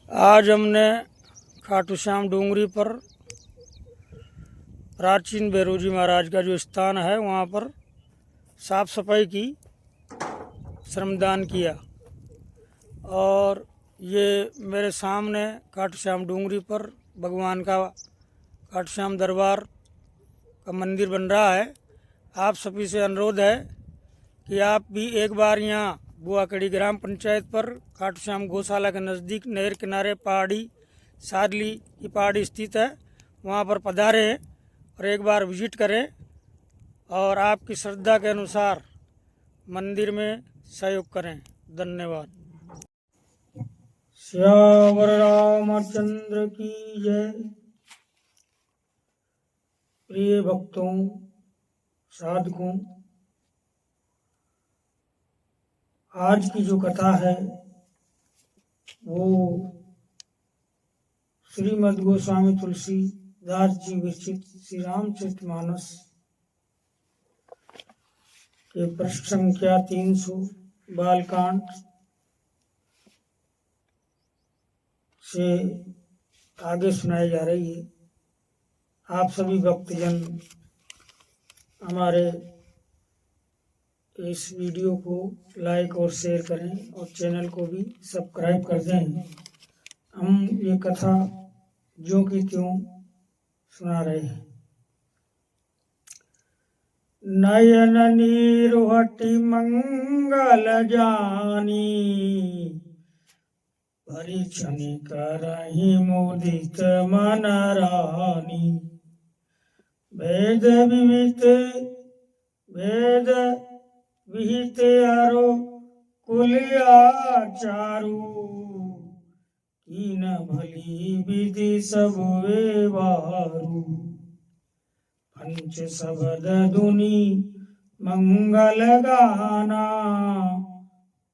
आज हमने खाटू श्याम डूंगरी पर प्राचीन भैरोजी महाराज का जो स्थान है वहाँ पर साफ सफाई की, श्रमदान किया। और ये मेरे सामने खाटू श्याम डूंगरी पर भगवान का खाटू श्याम दरबार का मंदिर बन रहा है। आप सभी से अनुरोध है कि आप भी एक बार यहाँ बुआकड़ी ग्राम पंचायत पर खाटू श्याम गौशाला के नज़दीक नहर किनारे पहाड़ी सादली की पहाड़ी स्थित है, वहाँ पर पधारें और एक बार विजिट करें और आपकी श्रद्धा के अनुसार मंदिर में सहयोग करें। धन्यवाद। श्यावर रामचंद्र की जय। प्रिय भक्तों, साधकों, आज की जो कथा है वो श्रीमद् गोस्वामी तुलसीदास जी विरचित श्री रामचरितमानस के पृष्ठ संख्या 300 बालकांड से आगे सुनाई जा रही है। आप सभी भक्तजन हमारे इस वीडियो को लाइक और शेयर करें और चैनल को भी सब्सक्राइब कर दें। हम ये कथा जो कि त्यों सुना रहे हैं। नयन नीरुहटि मंगल जानी, परिछनि करहि मुदित मन रानी। वेद विहित आरो कुलिया चारु, कीन भली विधि सब व्यवहारु। पंच शब्द धुनि मंगल गाना,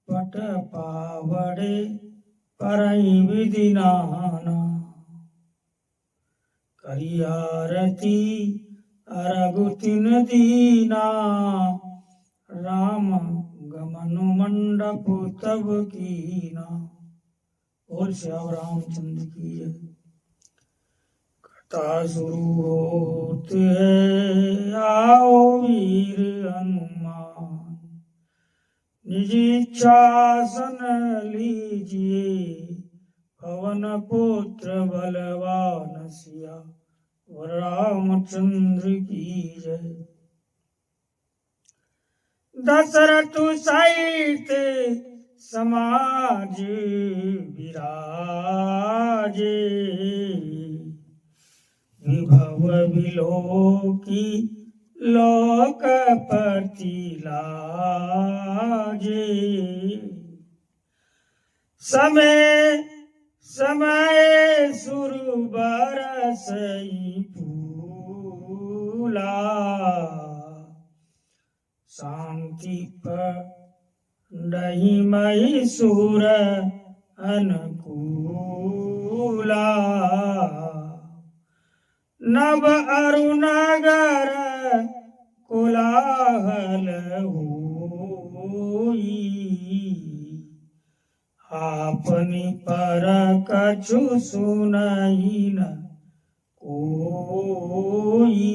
पट पावड़े परई विधि नाना। करी आरती अरगु तिन दीना, राम गमनु मंडप तब कीना। बोल श्याम रामचंद्र की जय। कथा शुरू होती है, आओ वीर हनुमान, निज इच्छासन लीजिए, पवन पुत्र बलवान सिया रामचंद्र की जय। दशरथ सहित समाज विराजे, विभव विलोकी लोकपति लाजे। समय समय सुरु बरसई फूला, शांति पंडहि मैसूर अनुकूला। नभ अरु नगर कोलाहल होई, आपनि पर कछु सुनहि न कोई।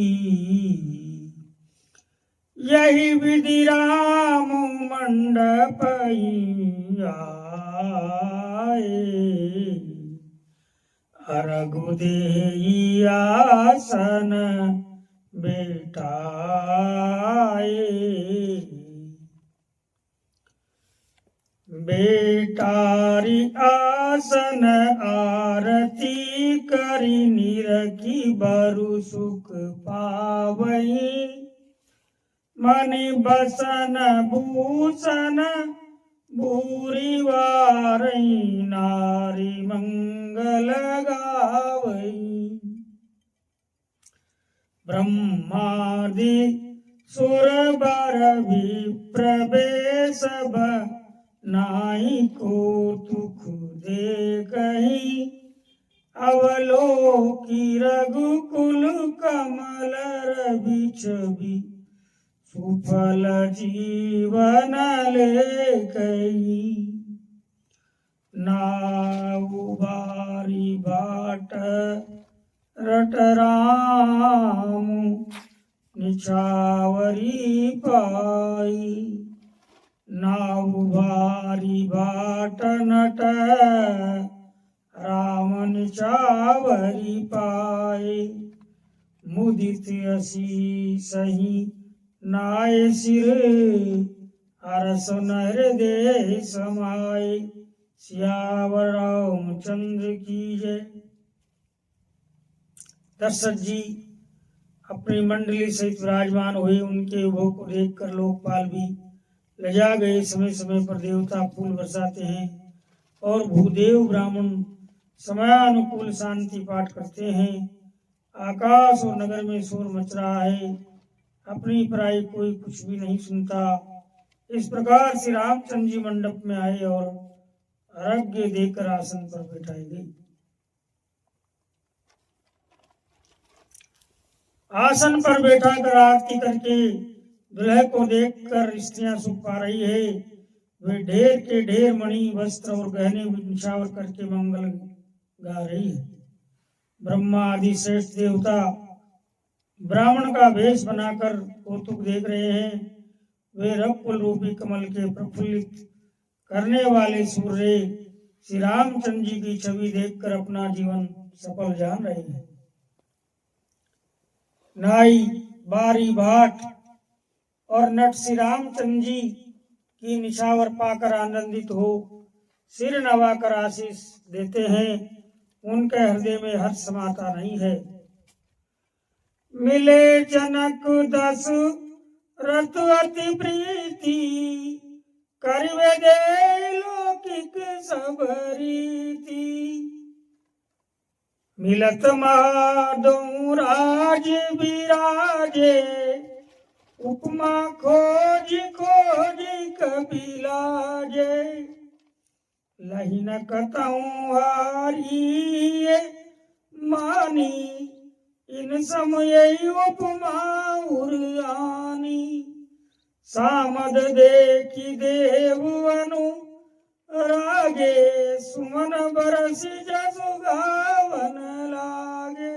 यही विधि राम मंडप आए, अरगु देई आसन बेटाए। बेटारी आसन आरती करी, निरखी बरु सुख पावई। मणि बसन भूषण भूरि वारई, नारी मंगल गावई। ब्रह्मादि सुर बर विप्र सब, नाई को तुख देखहि। अवलोकी रघुकुल कमल रवि, सुफल जीवन लेकई। नाउ बाट रट राम निछावरी पाई। नाव भारी बाट नट राम निछावरी पाए। मुदित असी सही नाय सिर हरस हृदय समाए। सियावर रामचंद्र की जय। दशरथ जी अपनी मंडली सहित विराजमान हुए। उनके युगों को देखकर लोकपाल भी लजा गए। समय समय पर देवता फूल बरसाते हैं और भूदेव ब्राह्मण समयानुकूल शांति पाठ करते हैं। आकाश और नगर में शोर मच रहा है, अपनी पराई कोई कुछ भी नहीं सुनता। इस प्रकार श्री रामचंद्र जी मंडप में आए और अर्घ्य देकर आसन पर बैठाए गए। आसन पर बैठा कर आरती करके दुल्हे को देखकर स्त्रियां सुख पा रही है। वे ढेर के ढेर मणि वस्त्र और गहने निछावर करके मंगल गा रही है। ब्रह्मा आदि श्रेष्ठ देवता ब्राह्मण का वेश बनाकर कौतुक देख रहे हैं। वे रघुकुल रूपी कमल के प्रफुल्लित करने वाले सूर्य श्री रामचंद्र जी की छवि देखकर अपना जीवन सफल जान रहे हैं। नाई बारी भाट और नट श्री रामचंद्र जी की निछावर पाकर आनंदित हो सिर नवाकर आशीष देते हैं। उनके हृदय में हर्ष समाता नहीं है। मिले जनक दशरथ अति प्रीति करिवे दे लौकिक सब रीति। मिलत माधो राज विराजे उपमा खोज खोज कपिलाजे। लही न कतहु हारी मानी इन समय उपमा उरियानी। सामद देखी देव अनु रागे सुमन बरस जसु गावन लागे।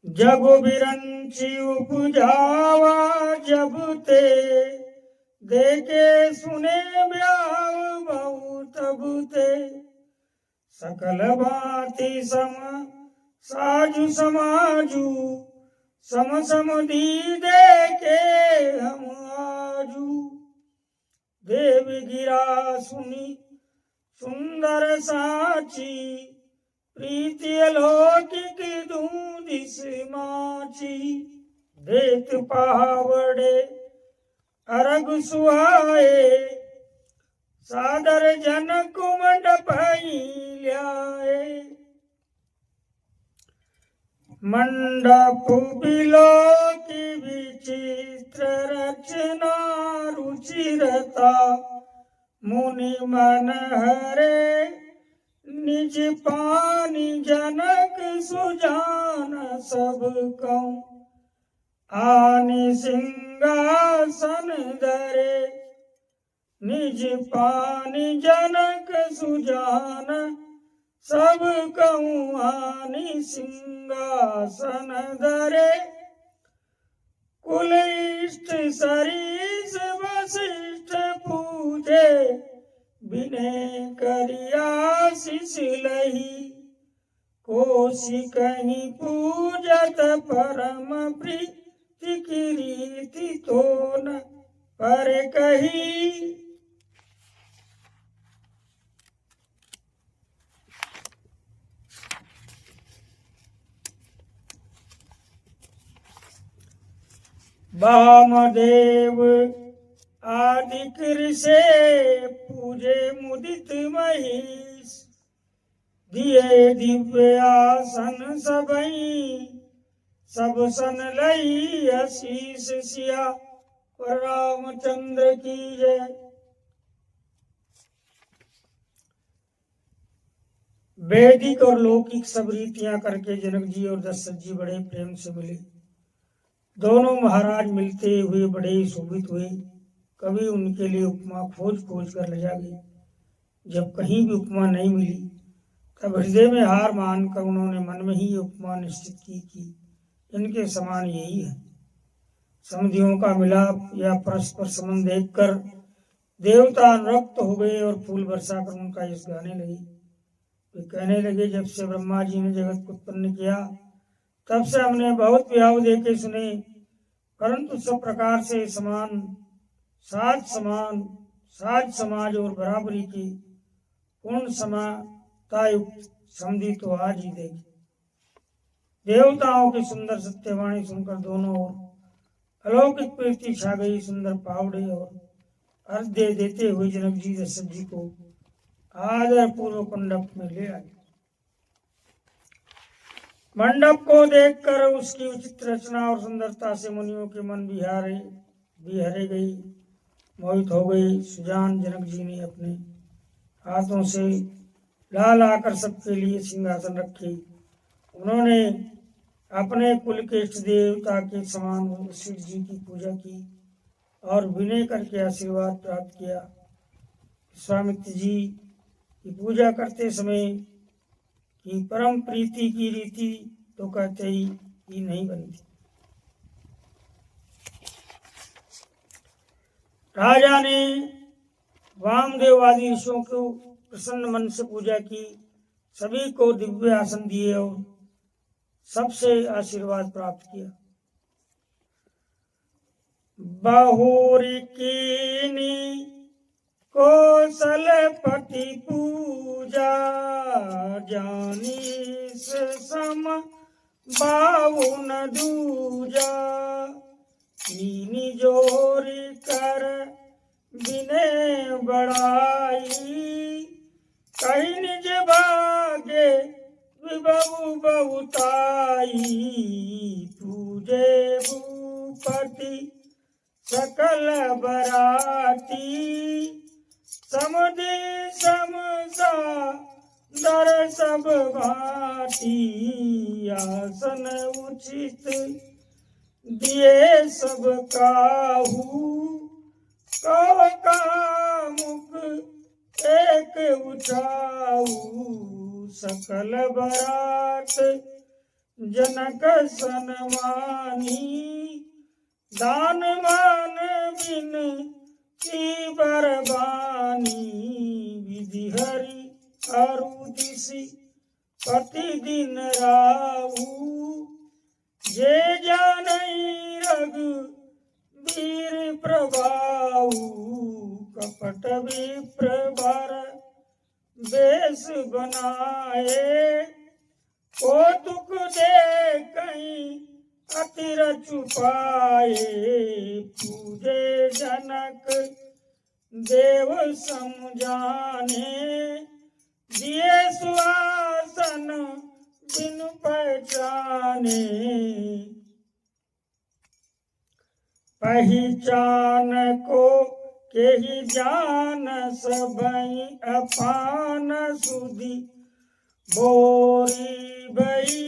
जग बिरंची उपजावा जब ते देखे सुने ब्याव बहुत बुते। सकल भांति सम साजु समाजू सम सम दी देखे हम आजू। देव गिरा सुनी सुंदर साची प्रीति अलौकिक दूधिस माची। देत पहावड़े अर्घ सुहाए सादर जनक मंडप ल्याए। मंडप बिलो की विचित्र रचना रुचिरता। मुनि मन हरे निज पानी जनक सुजान सब कहूं। आनि सिंहासन धरे निज पानी जनक सुजान सब कहूं। आनि सिंहासन धरे कुल इष्ट सरीस वशिष्ठ पूजे। विनय करिया शिष लही कोशि कहीं पूजत परम प्रीति की रीति तो न पर कही। वामदेव आदि कृषे पूजे मुदित महिष। दिए दिव्य आसन सबई सब सन लई आशीष। सिया रामचंद्र की जय। वैदिक और लौकिक सब रीतियां करके जनक जी और दशरथ जी बड़े प्रेम से मिले। दोनों महाराज मिलते हुए बड़े शोभित हुए। कभी उनके लिए उपमा खोज खोज कर ले जा गई। जब कहीं भी उपमा नहीं मिली तब हृदय में हार मानकर उन्होंने मन में ही उपमा निश्चित की कि इनके समान यही है। समिधियों का मिलाप या परस्पर संबंध देखकर देवता अनुरक्त हो गए और फूल बरसा कर उनका यश गाने लगे। वे कहने लगे, जब से ब्रह्मा जी ने जगत को उत्पन्न किया तब से हमने बहुत विवाह देखे सुने, परंतु सब प्रकार से साज समाज और बराबरी की पूर्ण समतायुक्त समझी तो आज ही देखे। देवताओं की सुंदर सत्यवाणी सुनकर दोनों ओर अलौकिक प्रीति छा गई। सुंदर पावड़े और अर्घ्य देते हुए जनक जी दशरथ जी को आदर पूर्वक मंडप में ले आए। मंडप को देखकर उसकी उचित रचना और सुंदरता से मुनियों के मन बिहरे गई, मोहित हो गई। सुजान जनक जी ने अपने हाथों से ला लाकर सबके लिए सिंहासन रखे। उन्होंने अपने कुल के इष्ट देवता के समान वशिष्ठ जी की पूजा की और विनय करके आशीर्वाद प्राप्त किया। विश्वामित्र जी की पूजा करते समय की परम प्रीति की रीति तो कहते ही नहीं बनती। राजा ने वामदेव आदि ऋषियों को प्रसन्न मन से पूजा की, सभी को दिव्य आसन दिए और सबसे आशीर्वाद प्राप्त किया। बहुरी कीनी कौशलपति पूजा, जानी से सम बाहुन दूजा। कीनी जोरी कर बिने बढ़ाई, कहीं निज भागे विभु बहुताई। पूजे भूपति सकल बराती, समधि समसा दर सब भांति। आसन उचित दिए सब काहू, कौ का मुख एक उठाऊ। सकल बरात जनक सनमानी, दान मान बिन की बरबानी। विधि हरि अरुदिसी पति दिन राहु, जे जानई रघुवीर प्रभाऊ। कपट विप्र बर बेस बनाए, कौतुक दे कहीं अतिर छुपाए। पूजे जनक देव समझाने, दिए सुआसन बिनु पहचाने। पहचान को के ही जान सबई अपान सुधि। बोरी भई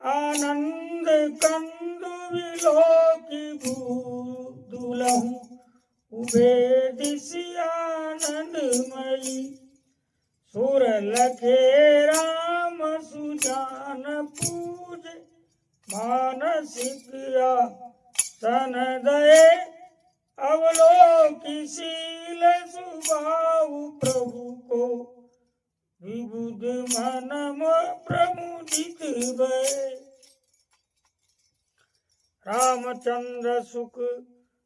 आनंद कंदु विलोकी दुलहु, उबे दिशि आनंदमयी। सुर लखे राम सुजान पूज, मानसिक सन दये। अवलोकी शील सुभाव प्रभु को, विबुध मन प्रमुदित भय। रामचंद्र सुख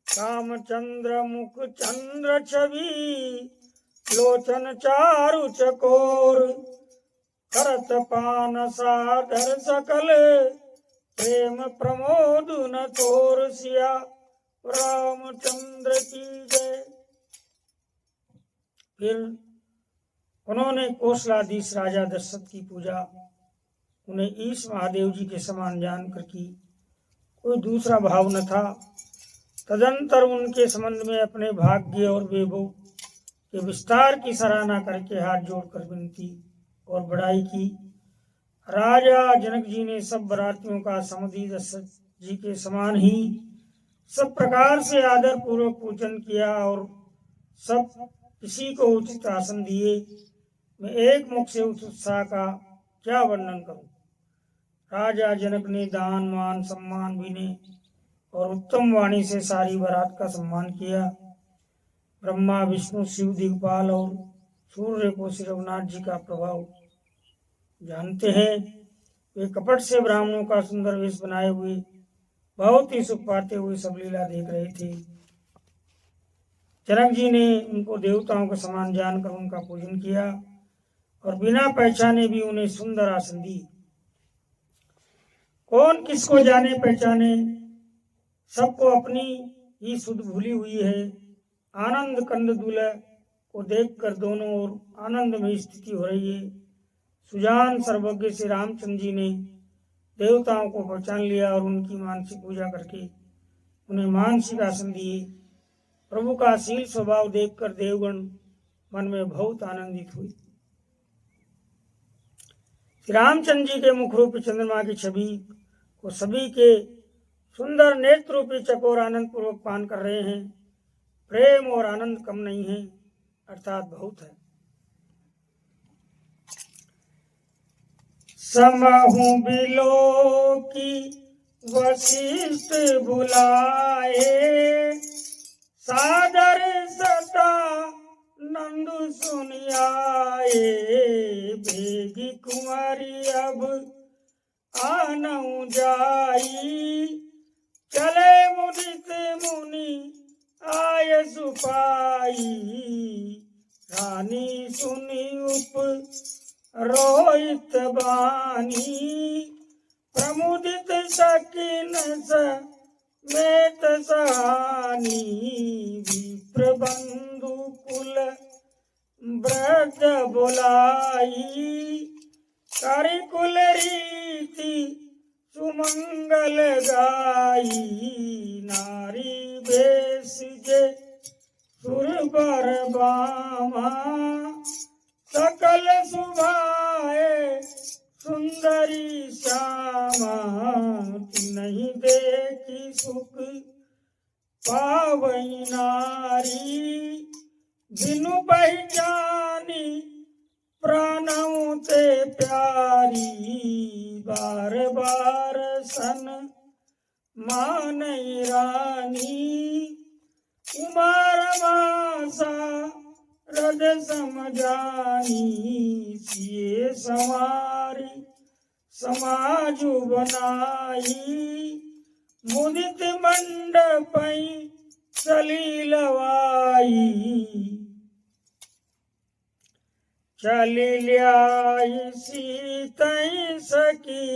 रामचंद्र मुख चंद्र छवि, लोचन चारु चकोर। करत पान सादर सकल, प्रेम प्रमोद न तोर। सिया रामचंद्र की जय। फिर उन्होंने कौशलाधीश राजा दशरथ की पूजा उन्हें ईश महादेव जी के समान जानकर की, कोई दूसरा भाव न था। तदंतर उनके संबंध में अपने भाग्य और वैभव के विस्तार की सराहना करके हाथ जोड़कर विनती और बड़ाई की। राजा जनक जी ने सब बरातियों का समधि दशरथ जी के समान ही सब प्रकार से आदर पूर्वक पूजन किया और सब किसी को उचित आसन दिए। मैं एक मुख से उस उत्साह का क्या वर्णन करूं। राजा जनक ने दान मान सम्मान विनय और उत्तम वाणी से सारी बारात का सम्मान किया। ब्रह्मा विष्णु शिव दिग्पाल और सूर्य को श्री रघुनाथ जी का प्रभाव जानते हैं। वे कपट से ब्राह्मणों का सुंदर वेश बनाए हुए बहुत ही सुख पाते हुए सब लीला देख रहे थे। जनक जी ने उनको देवताओं के समान जानकर उनका पूजन किया और बिना पहचाने भी उन्हें सुंदर आसन दी। कौन किसको जाने पहचाने, सबको अपनी ही सुध भूली हुई है। आनंद कंद दूल्हा को देखकर दोनों ओर आनंद में स्थिति हो रही है। सुजान सर्वज्ञ श्री रामचंद्र जी ने देवताओं को पहचान लिया और उनकी मानसिक पूजा करके उन्हें मानसिक आसन दिए। प्रभु का शील स्वभाव देखकर देवगण मन में बहुत आनंदित हुए। श्री रामचंद्र जी के मुख रूपी चंद्रमा की छवि को सभी के सुंदर नेत्र रूपी चकोर आनंद पूर्वक पान कर रहे हैं। प्रेम और आनंद कम नहीं है, अर्थात बहुत है। समहु बिलो की वशिष्ठ बुलाए, सादर सता नंदु सुनियाए। बेगी कुंवारी अब आनऊ जाई, चले मुदित मुनि आय सुपाई। रानी सुनी उप रोहित बानी, प्रमुदित सकिन समेत सहानी। विप्र बंधु कुल व्रत बोलाई, करिकुल रीति सुमंगल गाई। नारी बेस जे सुरबर बामा, सकल सुभाए सुंदरी श्यामा। नहीं देखी सुख पावई नारी, बिनु पहचानी प्राणों ते प्यारी। बार बार सन मानई रानी, उमर मासा रद समझानी। सिए समारी समाजु बनाई, मुदित मंडपई चली लवाई। चली ल्याई सीतई सकी,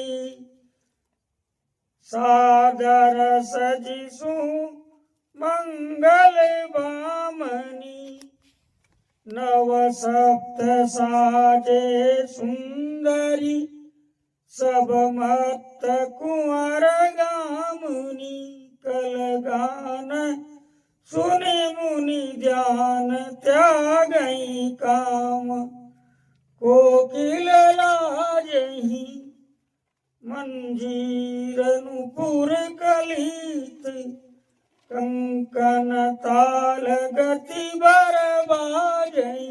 सादर सजिसु मंगल बामनी। नव सप्त साजे सुंदरी, सब मत कुंवर गामुनी। कल गान सुनि मुनि ध्यान, त्यागई काम कोकिल लाजही। मंजीर नुपुर कलित, कंकन ताल गति बर बाजई।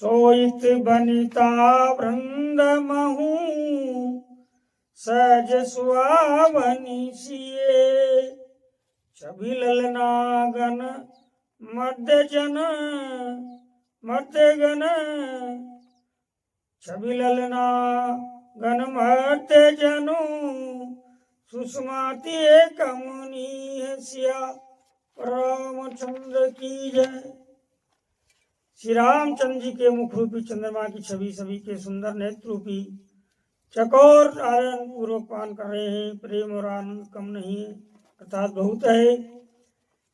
सोइत बनिता वृंद महू, सज सुहावनी सिए। छवि ललनागन मध्य जन मध्य गण, छवि ललनागन मध्य जनु। सुषमाति एक मुनि हसिया, रामचंद्र की जय। श्री रामचंद्र जी के मुख रूपी चंद्रमा की छवि सभी के सुंदर नेत्र रूपी चकोर आनंद पूर्वक पान कर रहे हैं। प्रेम और आनंद कम नहीं है, अर्थात बहुत है।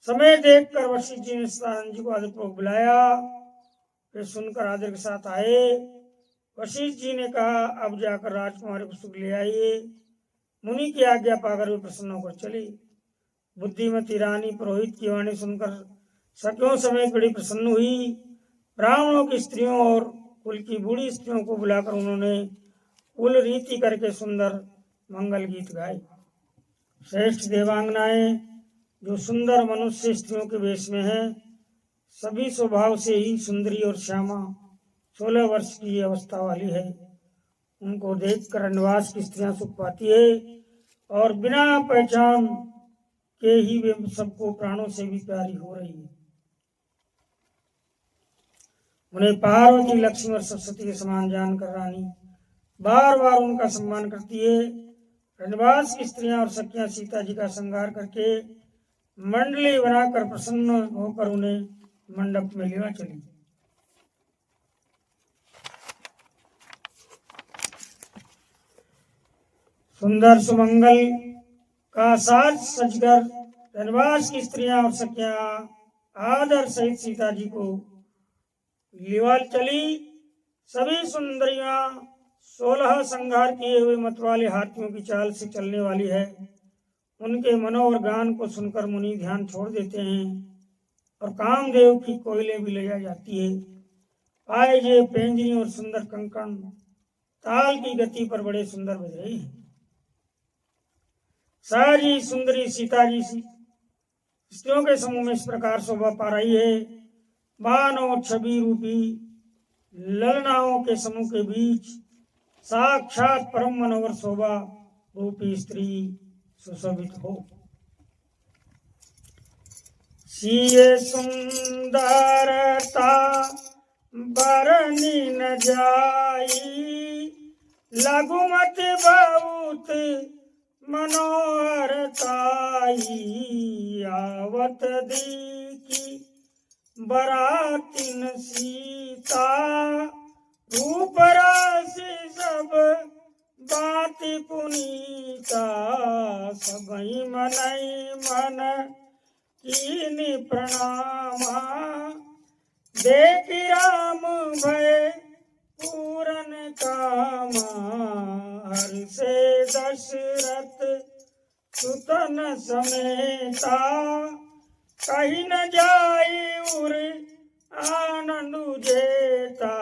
समय देखकर वशिष्ठ जी ने सदानंद जी को आदर पूर्वक बुलाया। वे सुनकर आदर के साथ आए। वशिष्ठ जी ने कहा, अब जाकर राजकुमारी को सुख ले आइए। मुनि की आज्ञा पाकर वे प्रसन्न होकर चले। बुद्धिमती रानी पुरोहित की वाणी सुनकर सखियों समेत बड़ी प्रसन्न हुई। ब्राह्मणों की स्त्रियों और कुल की बूढ़ी स्त्रियों को बुलाकर उन्होंने कुल रीति करके सुंदर मंगल गीत गाए। श्रेष्ठ देवांगनाएं जो सुंदर मनुष्य स्त्रियों के वेश में हैं, सभी स्वभाव से ही सुंदरी और श्यामा 16 वर्ष की अवस्था वाली है। उनको देखकर रनवास की स्त्रियां सुख पाती है और बिना पहचान के ही वे सबको प्राणों से भी प्यारी हो रही है। उन्हें पार्वती, लक्ष्मी और सरस्वती के समान जानकर रानी बार बार उनका सम्मान करती है। रनवास की स्त्रियां और सखियां सीता जी का श्रृंगार करके मंडली बनाकर प्रसन्न होकर उन्हें मंडप में लेना चली। सुंदर सुमंगल का साज सजकर रनवास की स्त्रियां और सखियां आदर सहित सीता जी को लिवाल चली। सभी सुंदरियां 16 संघार किए हुए मतवाले हाथियों की चाल से चलने वाली है। उनके मनोहर गान को सुनकर मुनि ध्यान छोड़ देते हैं और कामदेव की कोयले भी ले जाती है। पायजे, पेंजरी और सुंदर कंकण ताल की गति पर बड़े सुंदर बज रहे हैं। सारी सुंदरी सीता जी स्त्रियों के समूह में इस प्रकार शोभा पा रही है। बानों छवि रूपी ललनाओं के समूह के बीच साक्षात परम मनोहर शोभा रूपी स्त्री सुशोभित हो। सिए सुंदरता बरनी न जाई, लघुमत बहुत मनोहरताई, आवत देखी बरातिन सीता, रूप राशि सब बाति पुनीता, सबई मनई मन कीनि प्रणामा, देखि राम भय पूरन कामा, हर्षे दशरथ सुतन समेता, कहीं न जाई उर आनंद जेता,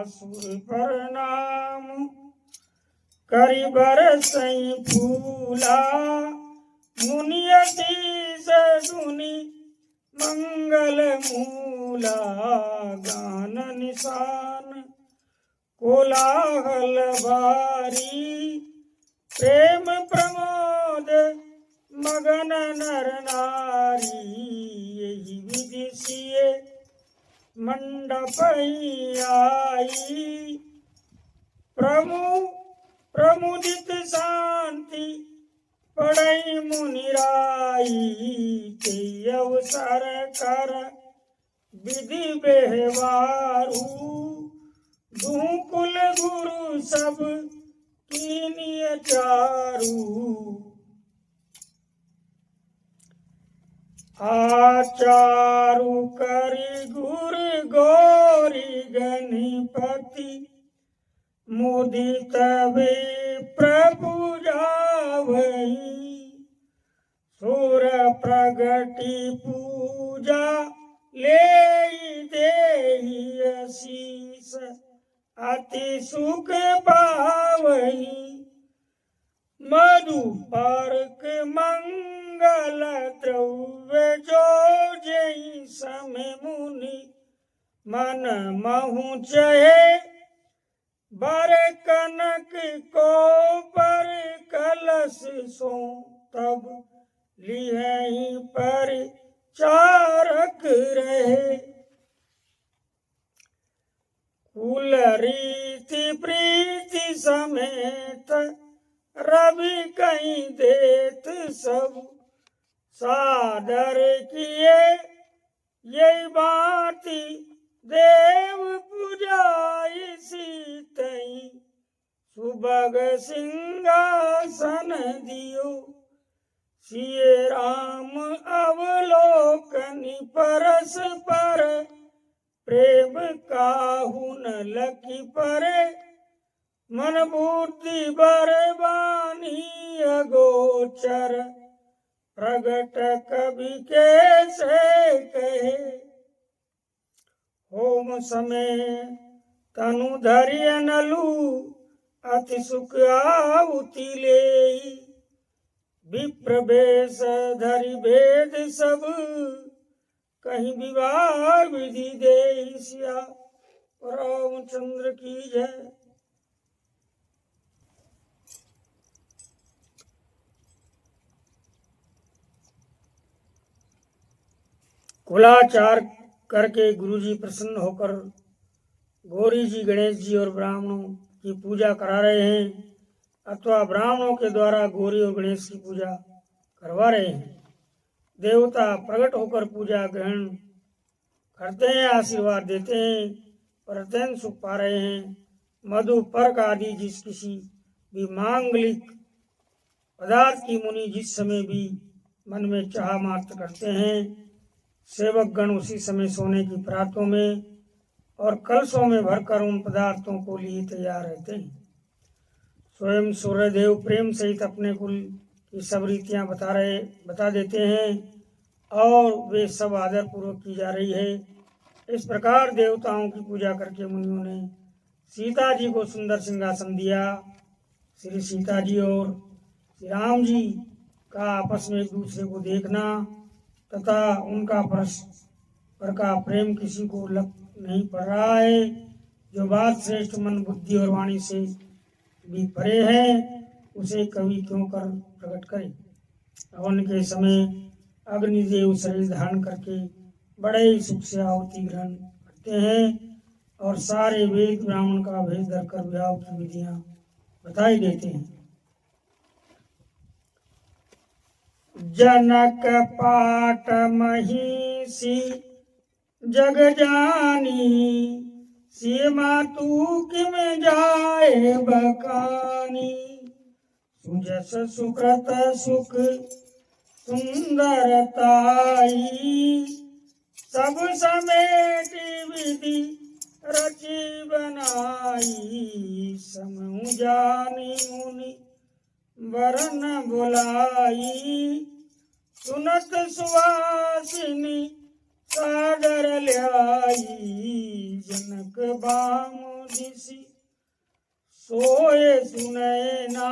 सुर प्रणाम करि बरसई फूला, मुनियति सुनि मंगल मूला, गान निशान कोलाहल बारी, प्रेम प्रमोद मगन नर नारी, यही विधि सिए मंडप आई, प्रमुदित शांति पढ़ई मुनिराई, के अवसर कर विधि बेहवारू, कुल गुरु सब कीनिय चारू, आचारु करि गुर गौरी गणपति, मुदित वे प्रभु जावई, सुर प्रगति पूजा ले देहि आशीष, अति सुख पावई, मधु पर्क मंगल द्रव्य जो जई समय मुनि, मन महु चहे बर कनक को पर कलश सो, तब लिहई पर चारक रहे, कुल रीति प्रीति समेत रवि कहीं देत सब, सादर किए यही बाती देव पूजाई सीतई, सुबग सिंहासन दियो, सिए राम अवलोकनि परस पर, प्रेम काहू न लखी परे, मन बुद्धि बरबानी अगोचर, प्रगट कवि कैसे कहे, होम समय तनु धरिय नलू, अति सुख आहुति लेई, विप्र बेश धरि भेद सब, कहीं विवाह विधि दे सिया रामचंद्र की जय। कुलाचार करके गुरुजी प्रसन्न होकर गौरी जी, गणेश जी और ब्राह्मणों की पूजा करा रहे हैं अथवा ब्राह्मणों के द्वारा गौरी और गणेश की पूजा करवा रहे हैं। देवता प्रकट होकर पूजा ग्रहण करते हैं, आशीर्वाद देते हैं और अत्यंत सुख पा रहे हैं। मधु पर्क आदि जिस किसी भी मांगलिक पदार्थ की मुनि जिस समय भी मन में चाह मात्र करते हैं, सेवक गण उसी समय सोने की प्रातों में और कलशों में भरकर उन पदार्थों को लिए तैयार रहते हैं। स्वयं सूर्यदेव प्रेम सहित अपने कुल की सब रीतियां बता देते हैं और वे सब आदर पूर्वक की जा रही है। इस प्रकार देवताओं की पूजा करके मुनियों ने सीता जी को सुंदर सिंहासन दिया। श्री सीता जी और श्री राम जी का आपस में एक दूसरे को देखना तथा उनका परस्पर का प्रेम किसी को लग नहीं पड़ रहा है। जो बात श्रेष्ठ मन बुद्धि और वाणी से भी परे है उसे कवि क्यों कर प्रकट करे। हवन के समय अग्निदेव शरीर धारण करके बड़े ही सुख से आहुति ग्रहण करते हैं और सारे वेद ब्राह्मण का भेद धरकर विवाह की विधियां बताई देते हैं। जनक पाट महिषी जग जानी सीमा तू किम जाए बकानी। सुजस सुकृत सुख सुंदरताई सब समेट विधि रचि बनाई। समूह जानी मुनि वरन बुलाई सुनत सुवासिनी सादर ल्याई। जनक बामुदिसी सोए सुनैना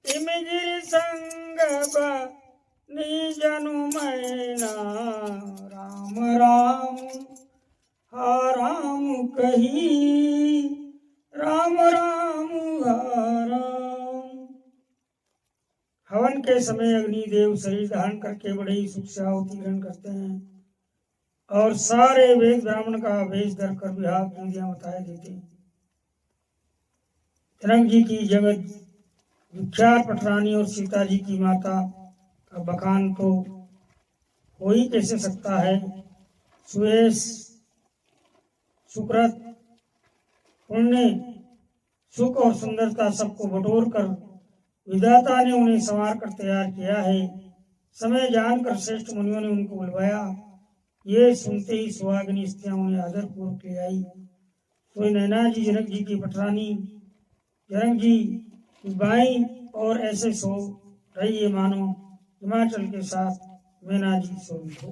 तिमिगिर संग निजनु मैना। राम राम हा राम कही राम राम हा राम। हवन के समय अग्निदेव शरीर धारण करके बड़े ही सुख से आहुति ग्रहण करते हैं और सारे वेद ब्राह्मण का वेश धरकर विवाह की विधियां बताए देते हैं। जनक जी की जगत विख्यात पटरानी और सीता जी की माता का बखान तो हो ही कैसे सकता है। सुयश सुकृत पुण्य सुख और सुंदरता सबको बटोर कर विधाता ने उन्हें संवार कर तैयार किया है। समय जानकर श्रेष्ठ मुनियों ने उनको बुलवाया। ये सुनते ही सुहागिनी स्त्रियां उन्हें आदर पूर्वक ले आई। तो नैना जी जनक जी की पटरानी जनक जी की बाई और ऐसे सो रही है मानो हिमाचल के साथ मैना जी सोई हो।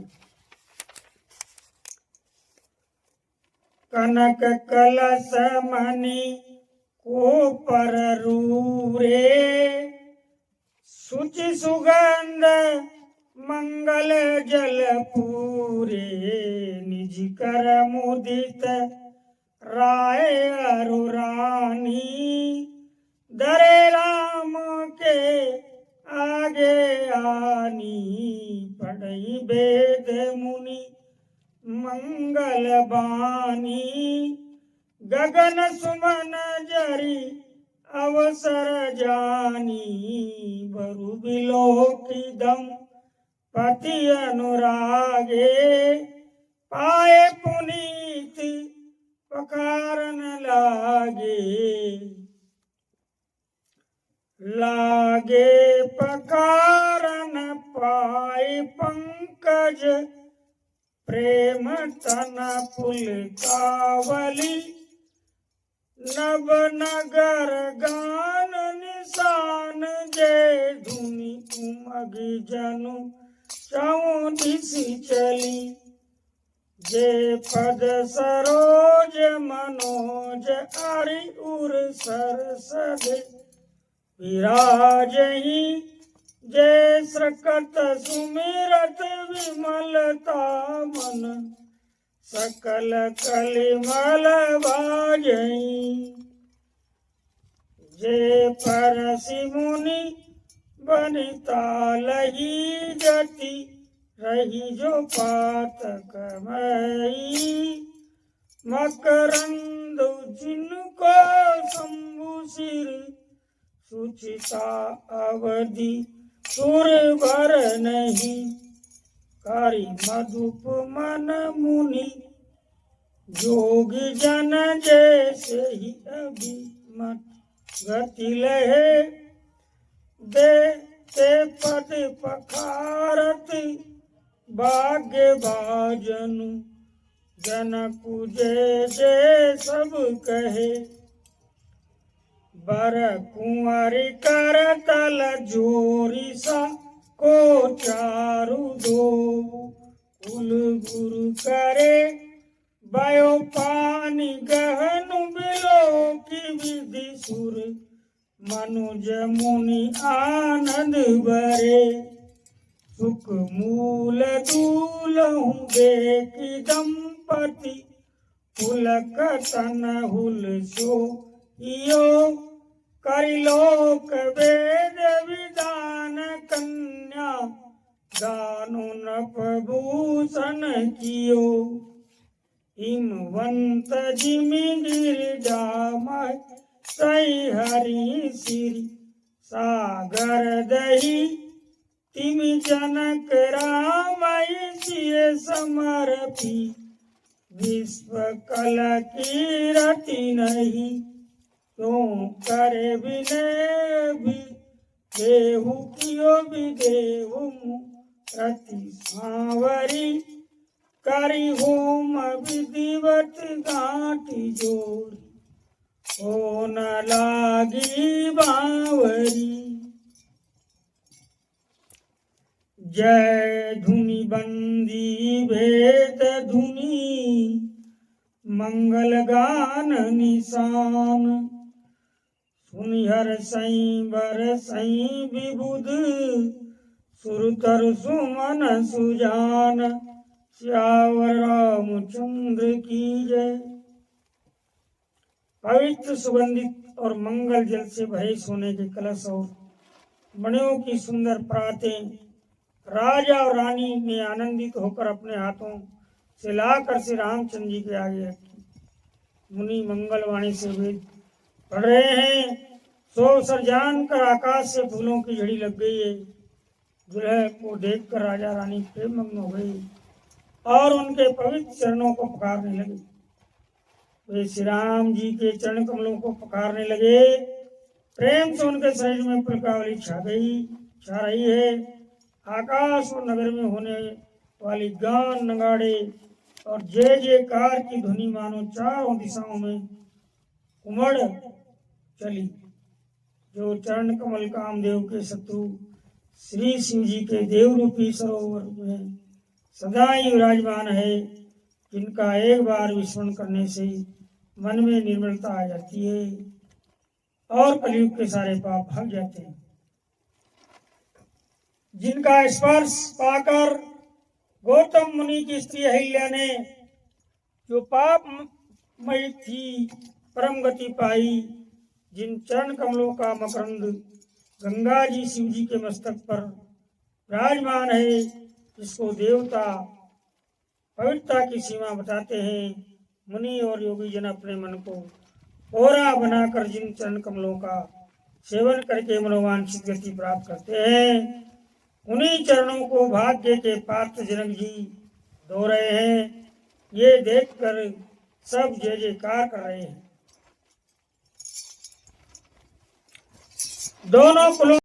कनक कलश मणि को पर रूरे सुचि सुगंध मंगल जल पूरे। निज कर मुदित राय अरुरानी दरे राम के आगे आनी। पढ़ई वेद मुनि मंगल बानी गगन सुमन जरी अवसर जानी। बरु बिलोकी दम पति अनुरागे पाए पुनीत पकारन लागे पकारन पाए पंकज प्रेम तन पुलकावली। नव नगर गान निशान जय धुनि उमग जनु चौदिस चली। जय पद सरोज मनोज अरि उर सरसद विराजहि जय सकत सुमिरत विमलता मन सकल कलिमल बाजई। जय परसि मुनि बनिता लही जति रही जो पातक मई। मकरंद जिनको शंभु सिर सुचिता अवधि सुर भर नहीं। कारी मधुप मन मुनि जोगी जन जैसे ही अभिमत गति लहे। देते पद पखारत भाग्य भाजनु जनकु जय जय सब कहे। बर कुंवरी कर तल जोरी सा को चारु दो। कुल गुरु करे भयो पानी गहनु बिलो की विधि सुर मनुज मुनि आनंद बरे। सुख मूल दूलहु देखी दंपति पुलक तन हुल सो इयो। करिलोक वेद विधान कन्या दानु नपभूषण कियो। हिमवंत जिमि गिरिजामय सही हरि सिरि सागर दही। तिमि जनक रामय सिय समर्पी विश्व कल की रति नहीं। क्यों करे विनय भी देहु कियो भी देहु रति सांवरी। करी होम विधिवत गांठी जोड़ी हो न लागी बावरी। जय धुनि बंदी भेद धुनि मंगल गान निशान। सुनिहर सई बर सई विबुध सुरतर सुमन सुजान। श्यावर रामचंद्र की जय। पवित्र सुगंधित और मंगल जल से भरे सोने के कलश और मणियों की सुंदर परातें राजा और रानी ने आनंदित होकर अपने हाथों से लाकर श्री रामचंद्र जी के आगे रखी। मुनि मंगलवाणी से वेद पढ़ रहे हैं। सो अवसर जानकर आकाश से फूलों की झड़ी लग गई है। दुल्हे को देखकर राजा रानी प्रेम मग्न हो गई और उनके पवित्र चरणों को पुकारने लगे। वे श्री राम जी के चरण कमलों को पुकारने लगे। प्रेम से उनके शरीर में पुलकावली छा रही है। आकाश और नगर में होने वाली गान नगाड़े और जय जयकार की ध्वनि मानो चारों दिशाओं में उमड़ चली। जो चरण कमल कामदेव के शत्रु श्री शिव जी के देव रूपी सरोवर में सदा ही विराजमान है। जिनका एक बार विस्मरण करने से मन में निर्मलता आ जाती है और कलयुग के सारे पाप भाग जाते हैं। जिनका स्पर्श पाकर गौतम मुनि की स्त्री अहिल्या ने जो पापमयी थी परम गति पाई। जिन चरण कमलों का मकरंद गंगा जी शिव जी के मस्तक पर विराजमान है, जिसको देवता पवित्रता की सीमा बताते हैं। मुनि और योगी जन अपने मन को ओरा बनाकर जिन चरण कमलों का सेवन करके मनोवांछित गति प्राप्त करते हैं, उन्हीं चरणों को भाग्य के पात्र जनक जी धो रहे हैं। ये देखकर सब जय जयकार कर रहे हैं। दोनों कुलों